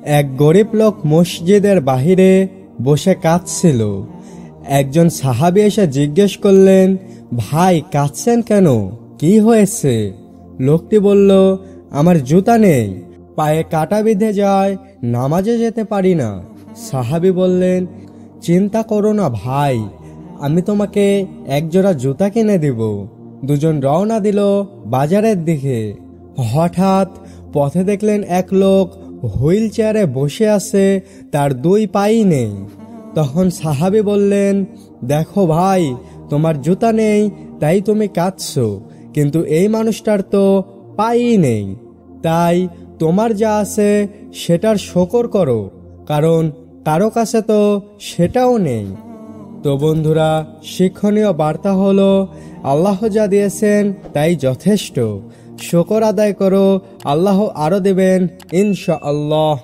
এক গরিব লোক মসজিদের বাহিরে বসে কাঁদছিল। একজন সাহাবী এসে জিজ্ঞেস করলেন, ভাই কাঁদছেন কেন, কি হয়েছে? লোকটি বলল, আমার জুতা নেই, পায়ে কাঁটা বিঁধে যায়, নামাজে যেতে পারি না। সাহাবী বললেন, চিন্তা করো না ভাই, আমি তোমাকে একজোড়া জুতা কিনে দিব। দুজন রওনা দিল বাজারের দিকে। হঠাৎ পথে দেখলেন এক লোক হুইল চেয়ারে বসে আছে, তার দুই পাই নেই। তখন সাহাবী বললেন, দেখো ভাই, তোমার জুতা নেই তাই তুমি কাঁদছো, কিন্তু এই মানুষটার তো পাই নেই, তাই তোমার যা আছে সেটার শুকর করো, কারণ কারো কাছে তো সেটাও নেই। তো বন্ধুরা, শিক্ষণীয় বার্তা হলো, আল্লাহ যা দিয়েছেন তাই যথেষ্ট। শুকর আদায় করো, আল্লাহ আরো দেবেন ইনশাআল্লাহ।